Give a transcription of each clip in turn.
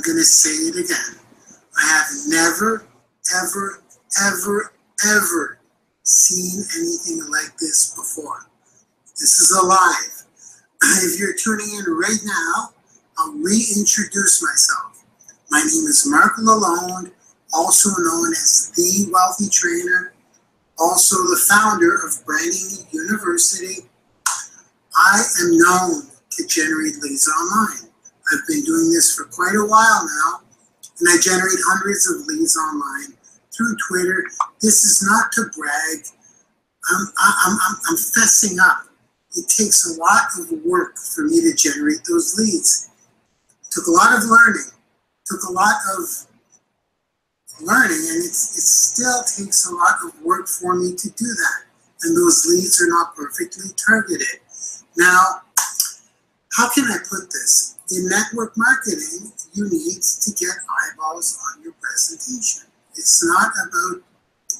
I'm going to say it again. I have never, ever, ever, ever seen anything like this before. This is alive. If you're tuning in right now, I'll reintroduce myself. My name is Mark Lalonde, also known as The Wealthy Trainer, also the founder of Branding University. I am known to generate leads online. I've been doing this for quite a while now, and I generate hundreds of leads online through Twitter. This is not to brag. I'm fessing up. It takes a lot of work for me to generate those leads. It took a lot of learning. And it still takes a lot of work for me to do that. And those leads are not perfectly targeted. Now, how can I put this? In network marketing, you need to get eyeballs on your presentation. It's not about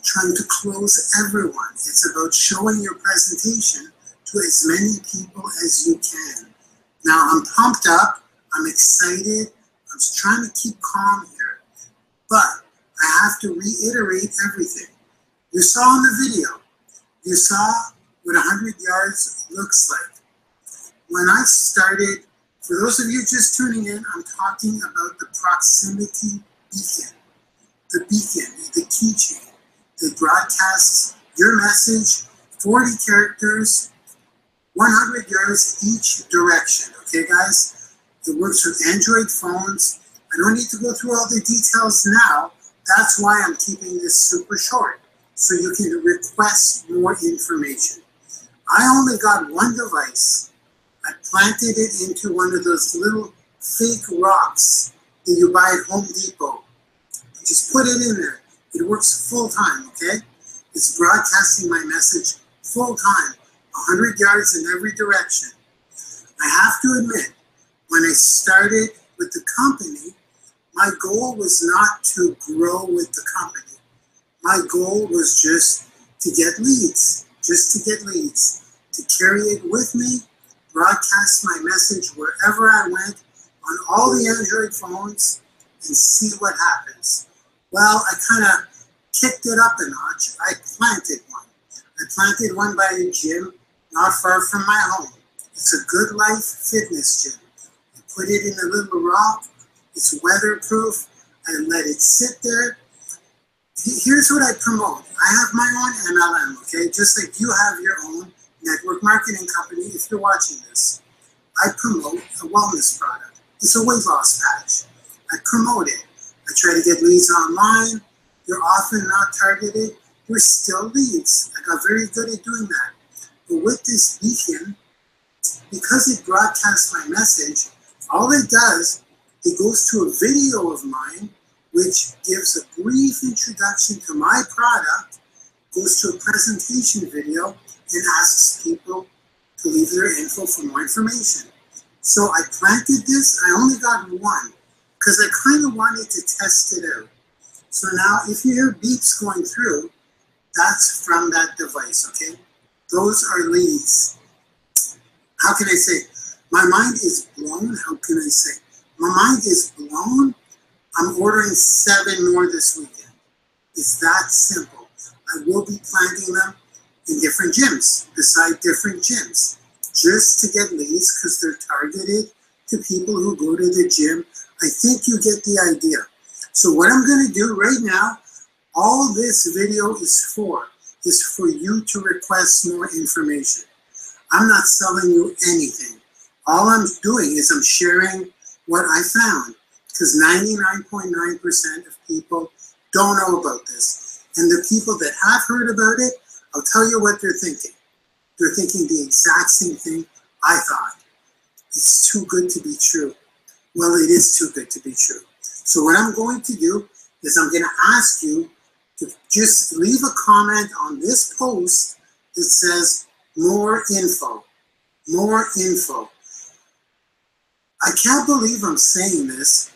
trying to close everyone. It's about showing your presentation to as many people as you can. Now, I'm pumped up. I'm excited. I'm just trying to keep calm here. But I have to reiterate everything. You saw in the video. You saw what 100 yards looks like. When I started, for those of you just tuning in, I'm talking about the proximity beacon. The beacon, the keychain that broadcasts your message, 40 characters, 100 yards each direction. Okay, guys? It works with Android phones. I don't need to go through all the details now. That's why I'm keeping this super short, so you can request more information. I only got one device. I planted it into one of those little fake rocks that you buy at Home Depot. You just put it in there. It works full time, okay? It's broadcasting my message full time, 100 yards in every direction. I have to admit, when I started with the company, my goal was not to grow with the company. My goal was just to get leads, to carry it with me, broadcast my message wherever I went on all the Android phones and see what happens. Well, I kind of kicked it up a notch. I planted one. I planted one by a gym not far from my home. It's a Good Life fitness gym. I put it in a little rock. It's weatherproof. I let it sit there. Here's what I promote. I have my own MLM, okay? Just like you have your own network marketing company if you're watching this. I promote a wellness product. It's a weight loss patch. I promote it. I try to get leads online. They're often not targeted. They're still leads. I got very good at doing that. But with this beacon, because it broadcasts my message, all it does, it goes to a video of mine, which gives a brief introduction to my product, goes to a presentation video, and asks people to leave their info for more information. So I planted this. I only got one because I kind of wanted to test it out. So now if you hear beeps going through, that's from that device, okay? Those are leads. How can I say? My mind is blown. How can I say? My mind is blown. I'm ordering 7 more this weekend. It's that simple. I will be planting them in different gyms, beside different gyms, just to get leads because they're targeted to people who go to the gym. I think you get the idea. So what I'm going to do right now, all this video is for you to request more information. I'm not selling you anything. All I'm doing is I'm sharing what I found, because 99.9% of people don't know about this. And the people that have heard about it, I'll tell you what they're thinking. They're thinking the exact same thing I thought. It's too good to be true. Well, it is too good to be true. So what I'm going to do is I'm going to ask you to just leave a comment on this post that says more info, more info. I can't believe I'm saying this,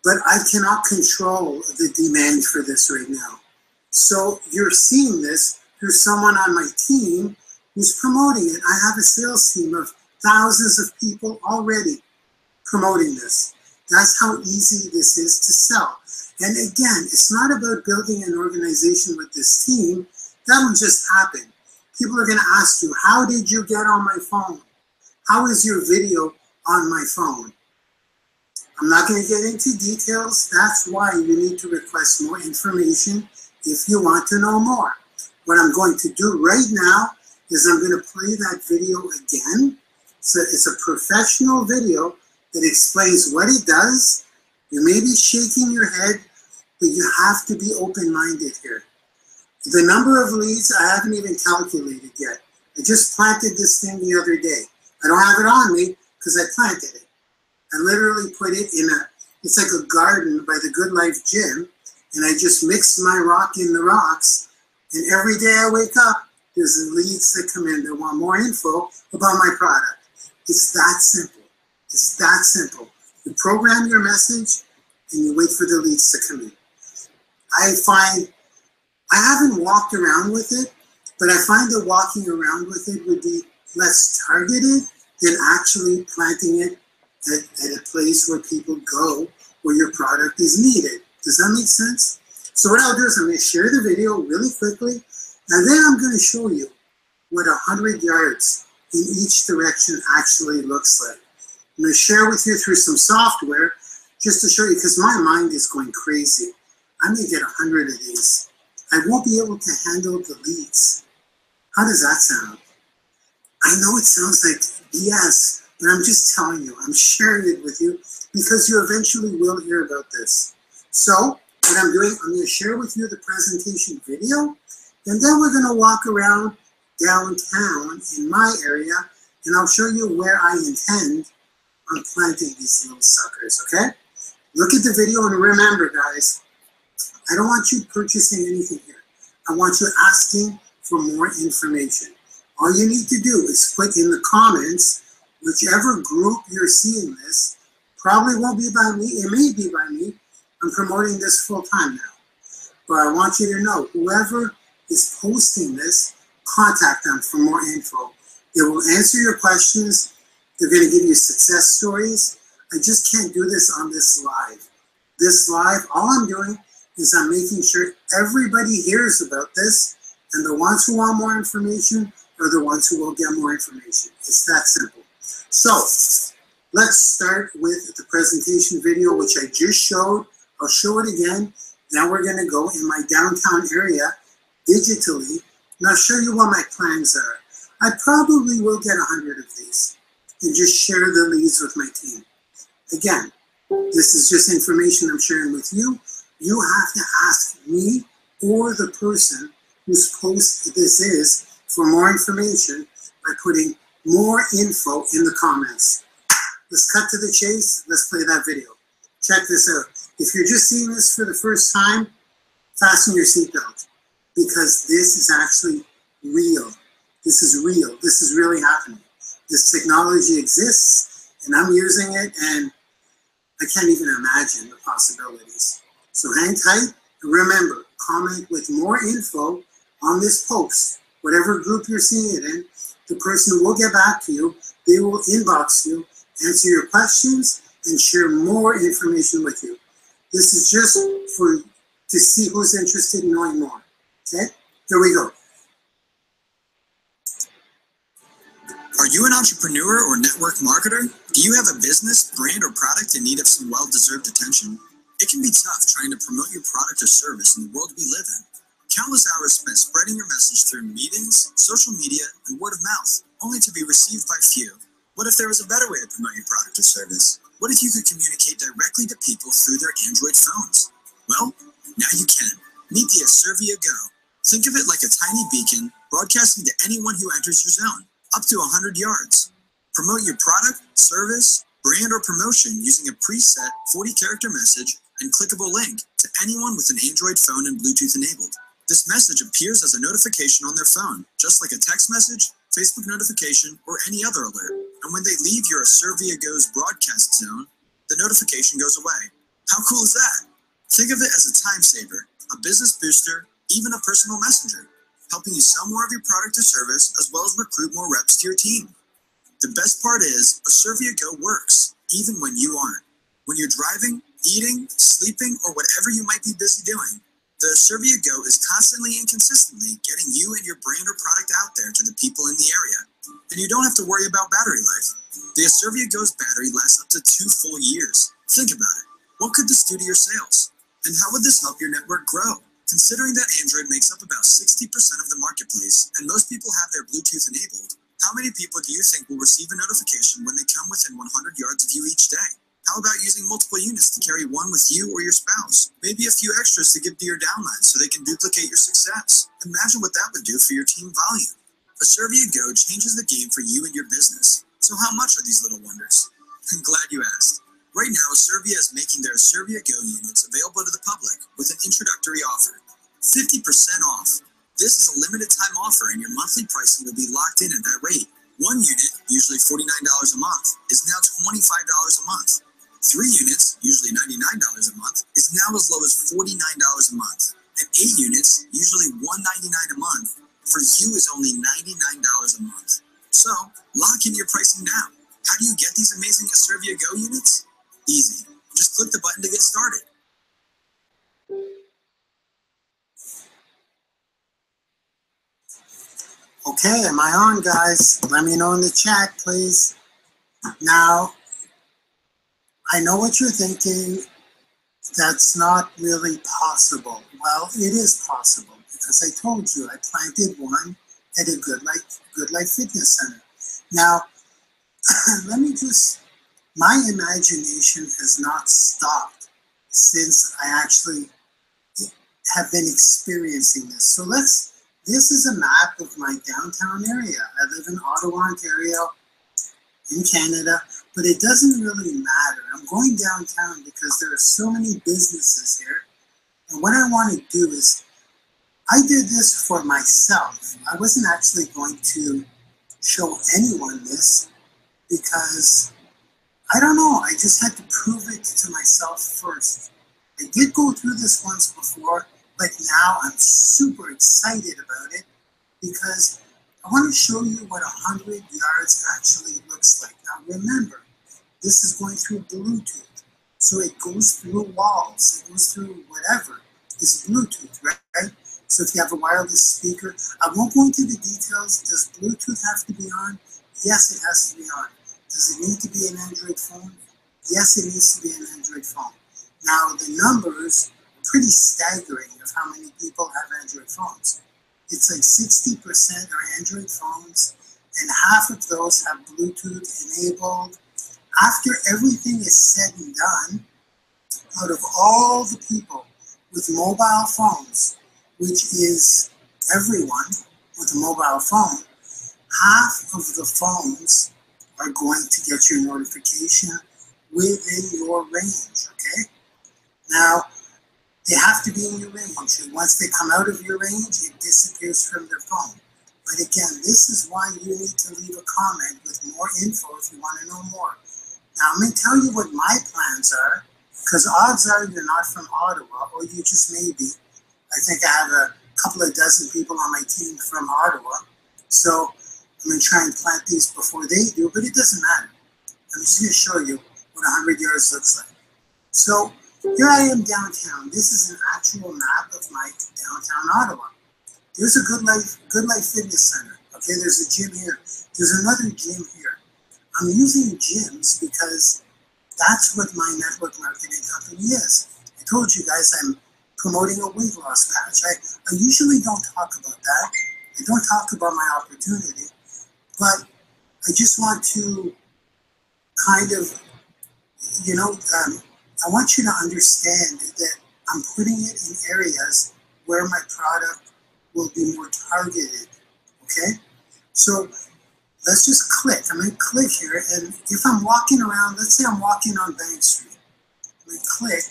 but I cannot control the demand for this right now. So you're seeing this through someone on my team who's promoting it. I have a sales team of thousands of people already promoting this. That's how easy this is to sell. And again, it's not about building an organization with this team. That'll just happen. People are going to ask you, how did you get on my phone? How is your video on my phone? I'm not going to get into details. That's why you need to request more information if you want to know more. What I'm going to do right now is I'm going to play that video again. So it's a professional video that explains what it does. You may be shaking your head, but you have to be open-minded here. The number of leads I haven't even calculated yet. I just planted this thing the other day. I don't have it on me because I planted it. I literally put it in it's like a garden by the Good Life Gym, and I just mix my rock in the rocks, and every day I wake up, there's leads that come in that want more info about my product. It's that simple. It's that simple. You program your message, and you wait for the leads to come in. I haven't walked around with it, but I find that walking around with it would be less targeted than actually planting it at a place where people go, where your product is needed. Does that make sense? So what I'll do is I'm going to share the video really quickly, and then I'm going to show you what 100 yards in each direction actually looks like. I'm going to share with you through some software just to show you, because my mind is going crazy. I may get 100 of these. I won't be able to handle the leads. How does that sound? I know it sounds like BS, but I'm just telling you, I'm sharing it with you because you eventually will hear about this. So what I'm doing, I'm going to share with you the presentation video, and then we're going to walk around downtown in my area, and I'll show you where I intend on planting these little suckers, okay? Look at the video, and remember, guys, I don't want you purchasing anything here. I want you asking for more information. All you need to do is put in the comments, whichever group you're seeing this, probably won't be by me, it may be by me. I'm promoting this full time now. But I want you to know, whoever is posting this, contact them for more info. They will answer your questions. They're going to give you success stories. I just can't do this on this live. This live, all I'm doing is I'm making sure everybody hears about this, and the ones who want more information are the ones who will get more information. It's that simple. So let's start with the presentation video, which I just showed. I'll show it again. Now we're going to go in my downtown area digitally, and I'll show you what my plans are. I probably will get 100 of these and just share the leads with my team. Again, this is just information I'm sharing with you. You have to ask me or the person whose post this is for more information by putting more info in the comments. Let's cut to the chase. Let's play that video. Check this out. If you're just seeing this for the first time, fasten your seatbelt, because this is actually real. This is real. This is really happening. This technology exists, and I'm using it, and I can't even imagine the possibilities. So hang tight, and remember, comment with more info on this post. Whatever group you're seeing it in, the person will get back to you. They will inbox you, answer your questions, and share more information with you. This is just to see who's interested in knowing more. Okay, here we go. Are you an entrepreneur or network marketer? Do you have a business, brand, or product in need of some well-deserved attention? It can be tough trying to promote your product or service in the world we live in. Countless hours spent spreading your message through meetings, social media, and word of mouth, only to be received by few. What if there was a better way to promote your product or service? What if you could communicate directly to people through their Android phones? Well, now you can. Meet the Aservia Go. Think of it like a tiny beacon broadcasting to anyone who enters your zone, up to 100 yards. Promote your product, service, brand, or promotion using a preset 40-character message and clickable link to anyone with an Android phone and Bluetooth enabled. This message appears as a notification on their phone, just like a text message, Facebook notification, or any other alert. And when they leave your Aservia Go's broadcast zone, the notification goes away. How cool is that? Think of it as a time saver, a business booster, even a personal messenger, helping you sell more of your product or service as well as recruit more reps to your team. The best part is, Aservia Go works, even when you aren't. When you're driving, eating, sleeping, or whatever you might be busy doing, the Servia Go is constantly and consistently getting you and your brand or product out there to the people in the area. And you don't have to worry about battery life. The Servia Go's battery lasts up to 2 full years. Think about it. What could this do to your sales? And how would this help your network grow? Considering that Android makes up about 60% of the marketplace and most people have their Bluetooth enabled, how many people do you think will receive a notification when they come within 100 yards of you each day? How about using multiple units to carry one with you or your spouse? Maybe a few extras to give to your downline so they can duplicate your success. Imagine what that would do for your team volume. A Servia Go changes the game for you and your business. So how much are these little wonders? I'm glad you asked. Right now, Servia is making their Servia Go units available to the public with an introductory offer. 50% off. This is a limited time offer and your monthly pricing will be locked in at that rate. One unit, usually $49 a month, is now $25 a month. 3 units, usually $99 a month, is now as low as $49 a month. And 8 units, usually $199 a month, for you is only $99 a month. So, lock in your pricing now. How do you get these amazing Servia Go units? Easy. Just click the button to get started. Okay, am I on, guys? Let me know in the chat, please. Now, I know what you're thinking. That's not really possible. Well, it is possible because I told you I planted one at a Good Life Fitness Center. Now, let me just, my imagination has not stopped since I actually have been experiencing this. So this is a map of my downtown area. I live in Ottawa, Ontario, in Canada, but it doesn't really matter. I'm going downtown because there are so many businesses here. And what I want to do is, I did this for myself. I wasn't actually going to show anyone this because, I don't know, I just had to prove it to myself first. I did go through this once before, but now I'm super excited about it because I want to show you what 100 yards actually looks like. Now remember, this is going through Bluetooth, so it goes through walls, it goes through whatever. It's Bluetooth, right? So if you have a wireless speaker, I won't go into the details. Does Bluetooth have to be on? Yes, it has to be on. Does it need to be an Android phone? Yes, it needs to be an Android phone. Now the numbers are pretty staggering of how many people have Android phones. It's like 60% are Android phones, and half of those have Bluetooth enabled. After everything is said and done, out of all the people with mobile phones, which is everyone with a mobile phone, half of the phones are going to get your notification within your range, okay? Now, they have to be in your range. And once they come out of your range, it disappears from their phone. But again, this is why you need to leave a comment with more info if you want to know more. Now, I'm going to tell you what my plans are, because odds are you're not from Ottawa, or you just may be. I think I have a couple of dozen people on my team from Ottawa. So I'm going to try and plant these before they do, but it doesn't matter. I'm just going to show you what 100 yards looks like. So here I am downtown. This is an actual map of my downtown Ottawa. There's a Good Life Fitness Center. Okay, there's a gym here. There's another gym here. I'm using gyms because that's what my network marketing company is. I told you guys I'm promoting a weight loss patch. I usually don't talk about that. I don't talk about my opportunity, but I just want to kind of, I want you to understand that I'm putting it in areas where my product will be more targeted, okay? So let's just click. I'm going to click here, and if I'm walking around, let's say I'm walking on Bank Street. I'm going to click,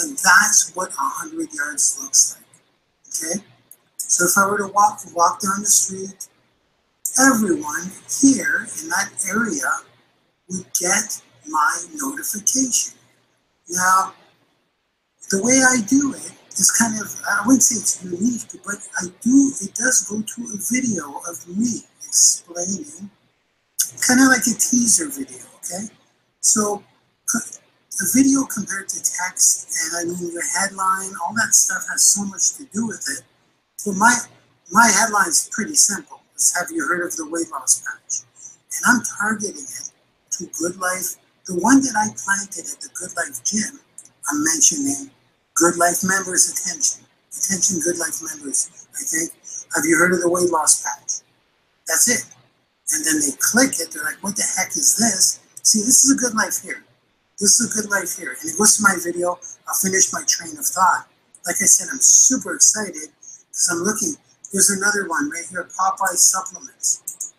and that's what 100 yards looks like, okay? So if I were to walk down the street, everyone here in that area would get my notification. Now, the way I do it is kind of, I wouldn't say it's unique, but it does go to a video of me explaining, kind of like a teaser video, okay? So A video compared to text, and I mean your headline, all that stuff has so much to do with it. So my headline's pretty simple. It's, have you heard of the weight loss patch? And I'm targeting it to Good Life. The one that I planted at the Good Life gym, I'm mentioning Good Life members, attention. Attention, Good Life members, I think. Have you heard of the weight loss patch? That's it. And then they click it. They're like, what the heck is this? See, this is a Good Life here. This is a Good Life here. And it goes to my video. I'll finish my train of thought. Like I said, I'm super excited because I'm looking. There's another one right here, Popeye supplements.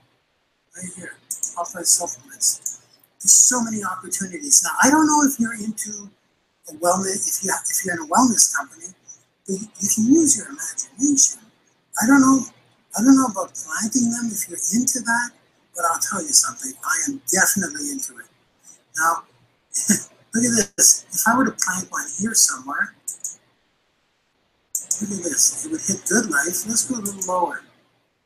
Right here, Popeye supplements. There's so many opportunities. Now, I don't know if you're into a wellness, if you're in a wellness company, but you can use your imagination. I don't know about planting them if you're into that, but I'll tell you something. I am definitely into it. Now, look at this. If I were to plant one here somewhere, look at this. It would hit Good Life. Let's go a little lower.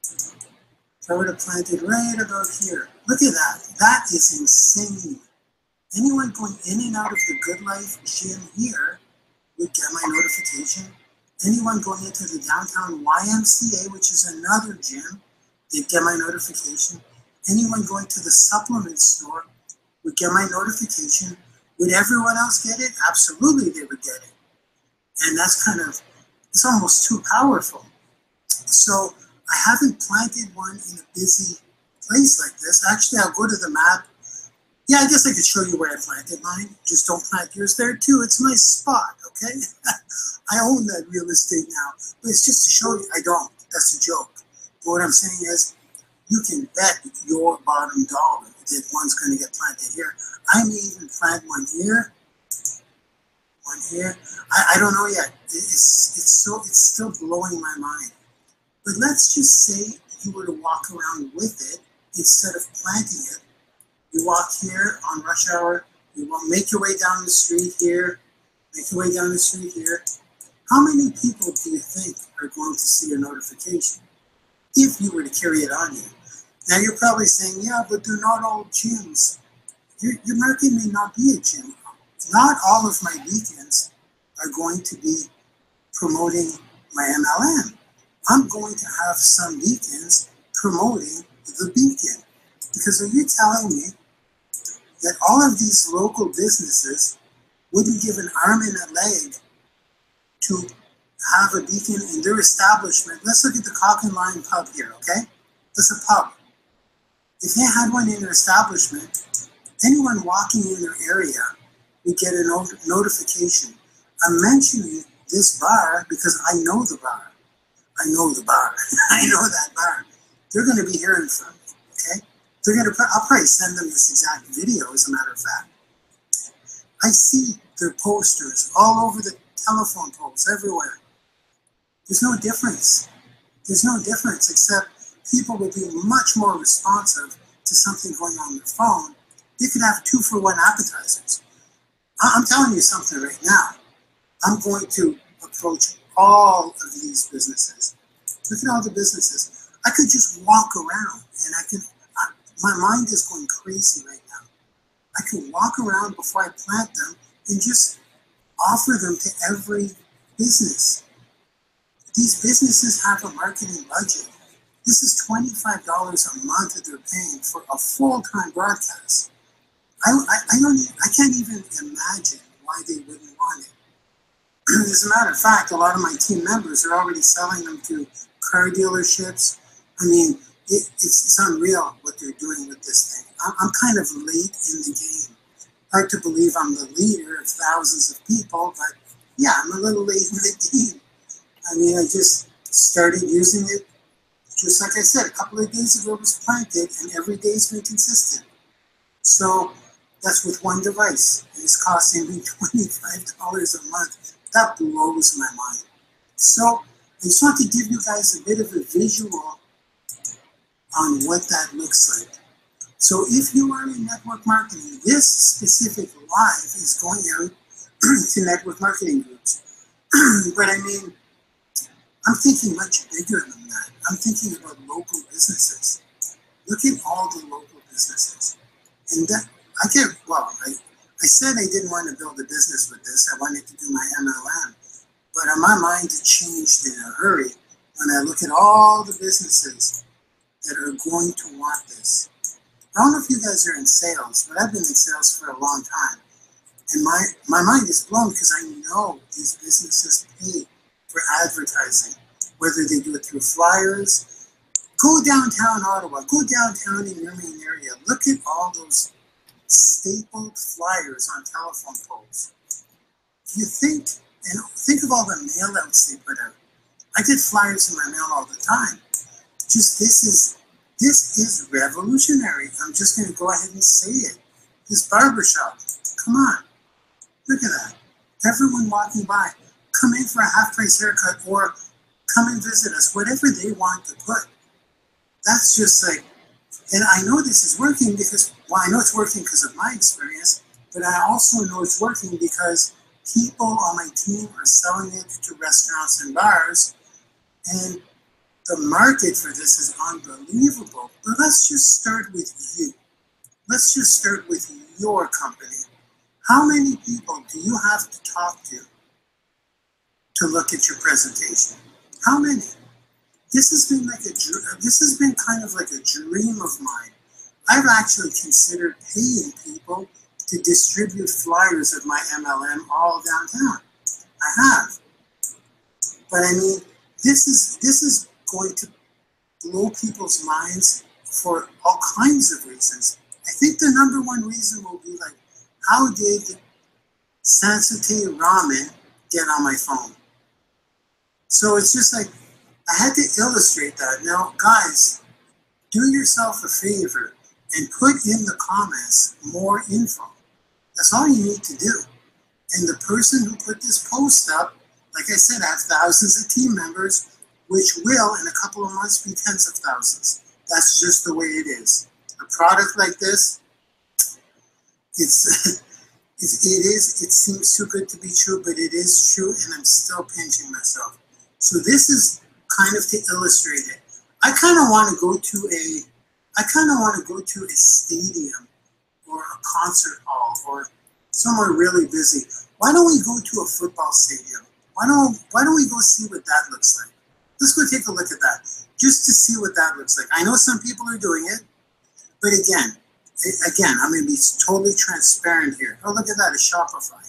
If I were to plant it right about here. Look at that. That is insane. Anyone going in and out of the Good Life gym here would get my notification. Anyone going into the downtown YMCA, which is another gym, they'd get my notification. Anyone going to the supplement store would get my notification. Would everyone else get it? Absolutely, they would get it. And that's kind of, it's almost too powerful. So I haven't planted one in a busy place like this. Actually, I'll go to the map. Yeah, I guess I could show you where I planted mine. Just don't plant yours there too. It's my spot, okay? I own that real estate now. But it's just to show you, I don't. That's a joke. But what I'm saying is, you can bet your bottom dollar that one's going to get planted here. I may even plant one here. One here. I don't know yet. It's still blowing my mind. But let's just say you were to walk around with it instead of planting it. You walk here on rush hour. You will make your way down the street here. Make your way down the street here. How many people do you think are going to see your notification if you were to carry it on you? Now you're probably saying, yeah, but they're not all gyms. Your market may not be a gym. Not all of my beacons are going to be promoting my MLM. I'm going to have some beacons promoting the beacon. Because are you telling me that all of these local businesses wouldn't give an arm and a leg to have a beacon in their establishment? Let's look at the Cock and Lion pub here, okay? That's a pub. If they had one in their establishment, anyone walking in their area would get a notification. I'm mentioning this bar because I know the bar. I know the bar. I know that bar. They're going to be hearing from me, okay? I'll probably send them this exact video, as a matter of fact. I see their posters all over the telephone poles, everywhere. There's no difference. There's no difference, except people will be much more responsive to something going on their phone. They could have 2-for-1 appetizers. I'm telling you something right now. I'm going to approach all of these businesses. Look at all the businesses. I could just walk around and my mind is going crazy right now. I could walk around before I plant them and just offer them to every business. These businesses have a marketing budget. This is $25 a month that they're paying for a full-time broadcast. I can't even imagine why they wouldn't want it. As a matter of fact, a lot of my team members are already selling them to car dealerships. I mean, it's unreal what they're doing with this thing. I'm kind of late in the game. Hard to believe I'm the leader of thousands of people, but yeah, I'm a little late in the game. I mean, I just started using it, just like I said, a couple of days ago it was planted, and every day's been consistent. So that's with one device, and it's costing me $25 a month. That blows my mind. So I just want to give you guys a bit of a visual on what that looks like. So if you are in network marketing, this specific live is going out to network marketing groups. But I mean, I'm thinking much bigger than that. I'm thinking about local businesses. Look at all the local businesses. And that, I I said I didn't want to build a business with this. I wanted to do my MLM. But my mind changed in a hurry when I look at all the businesses that are going to want this. I don't know if you guys are in sales, but I've been in sales for a long time. And my mind is blown because I know these businesses pay for advertising, whether they do it through flyers. Go downtown Ottawa, go downtown in your main area. Look at all those stapled flyers on telephone poles. You think, and think of all the mail outs they put out. I get flyers in my mail all the time. Just this is revolutionary. I'm just going to go ahead and say it. This barbershop, come on, look at that. Everyone walking by, come in for a half-price haircut or come and visit us, whatever they want to put. That's just like, and I know this is working because, well, I know it's working because of my experience, but I also know it's working because people on my team are selling it to restaurants and bars, and the market for this is unbelievable. But let's just start with you. Let's just start with your company. How many people do you have to talk to look at your presentation? How many? This has been kind of like a dream of mine. I've actually considered paying people to distribute flyers of my MLM all downtown. I have. But I mean, this is going to blow people's minds for all kinds of reasons. I think the number one reason will be like, how did Sansate Ramen get on my phone? So it's just like, I had to illustrate that. Now, guys, do yourself a favor and put in the comments more info. That's all you need to do. And the person who put this post up, like I said, I have thousands of team members, which will, in a couple of months, be tens of thousands. That's just the way it is. A product like this, it seems too good to be true, but it is true, and I'm still pinching myself. So this is kind of to illustrate it. I kind of want to go to a stadium or a concert hall or somewhere really busy. Why don't we go to a football stadium? Why don't we go see what that looks like? Let's go take a look at that, just to see what that looks like. I know some people are doing it, but again, I'm going to be totally transparent here. Oh, look at that, a Shopify.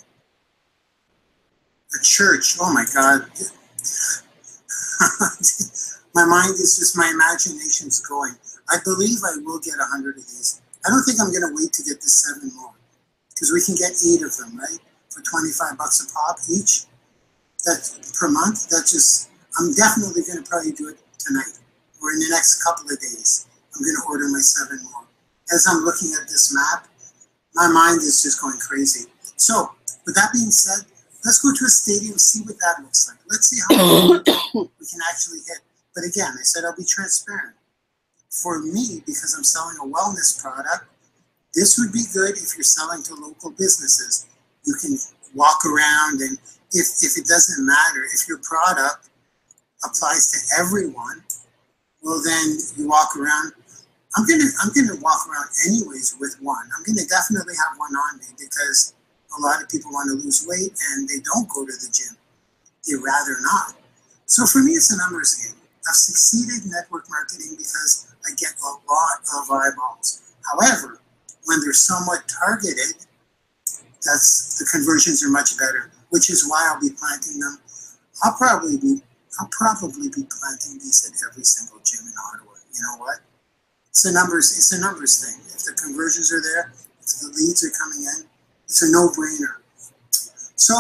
A church, oh my God. My mind is just, my imagination's going. I believe I will get 100 of these. I don't think I'm going to wait to get the 7 more, because we can get 8 of them, right? For $25 a pop each. That's per month. I'm definitely going to probably do it tonight or in the next couple of days. I'm going to order my 7 more. As I'm looking at this map, my mind is just going crazy. So, with that being said, let's go to a stadium, see what that looks like. Let's see how many we can actually hit. But again, I said I'll be transparent. For me, because I'm selling a wellness product, this would be good if you're selling to local businesses. You can walk around, and if it doesn't matter, if your product applies to everyone, well then you walk around. I'm gonna walk around anyways with one. I'm gonna definitely have one on me because a lot of people want to lose weight and they don't go to the gym. They rather not. So for me, it's a numbers game. I've succeeded in network marketing because I get a lot of eyeballs. However, when they're somewhat targeted, the conversions are much better, which is why I'll be planting them. I'll probably be planting these at every single gym in Ottawa. You know what? It's a numbers thing. If the conversions are there, if the leads are coming in, it's a no-brainer. So,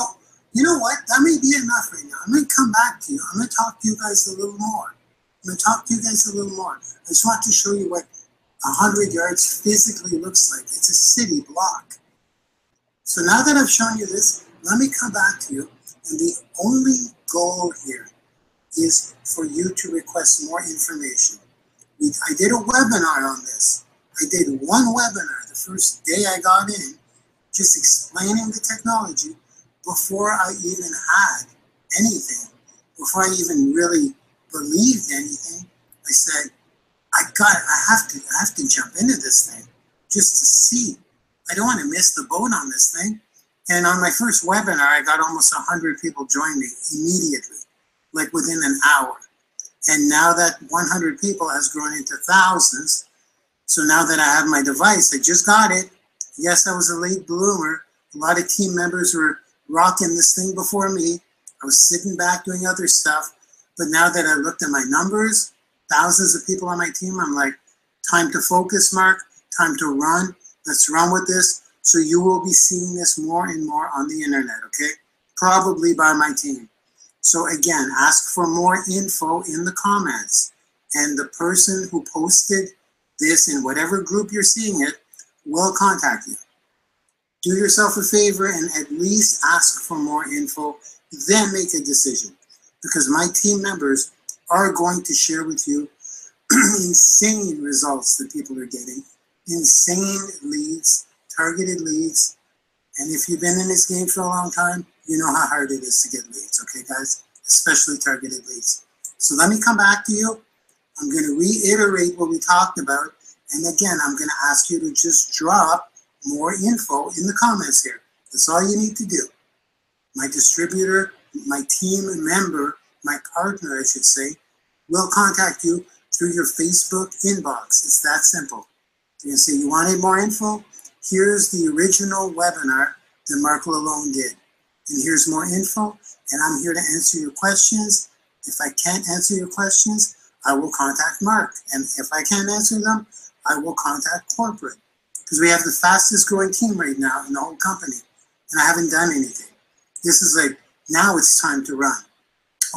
you know what? That may be enough right now. I'm going to come back to you. I'm going to talk to you guys a little more. I just want to show you what 100 yards physically looks like. It's a city block. So now that I've shown you this, let me come back to you. And the only goal here is for you to request more information. I did a webinar on this. I did one webinar the first day I got in, just explaining the technology before I even had anything, before I even really believed anything. I said, I have to jump into this thing just to see I don't want to miss the boat on this thing. And on my first webinar, I got almost 100 people join me immediately, like within an hour. And now that 100 people has grown into thousands, so now that I have my device, I just got it. Yes, I was a late bloomer. A lot of team members were rocking this thing before me. I was sitting back doing other stuff. But now that I looked at my numbers, thousands of people on my team, I'm like, time to focus, Mark. Time to run. Let's run with this. So you will be seeing this more and more on the internet, okay? Probably by my team. So again, ask for more info in the comments. And the person who posted this in whatever group you're seeing it will contact you. Do yourself a favor and at least ask for more info, then make a decision. Because my team members are going to share with you insane results that people are getting, insane leads, targeted leads. And if you've been in this game for a long time, you know how hard it is to get leads, okay, guys? Especially targeted leads. So let me come back to you. I'm going to reiterate what we talked about. And again, I'm going to ask you to just drop more info in the comments here. That's all you need to do. My distributor, my team member, my partner, I should say, will contact you through your Facebook inbox. It's that simple. You're going to say, you wanted more info? Here's the original webinar that Mark Lalone did. And here's more info, and I'm here to answer your questions. If I can't answer your questions, I will contact Mark. And if I can't answer them, I will contact corporate. Because we have the fastest growing team right now in the whole company. And I haven't done anything. This is like, now it's time to run.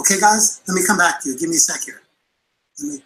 Okay, guys, let me come back to you. Give me a sec here. Let me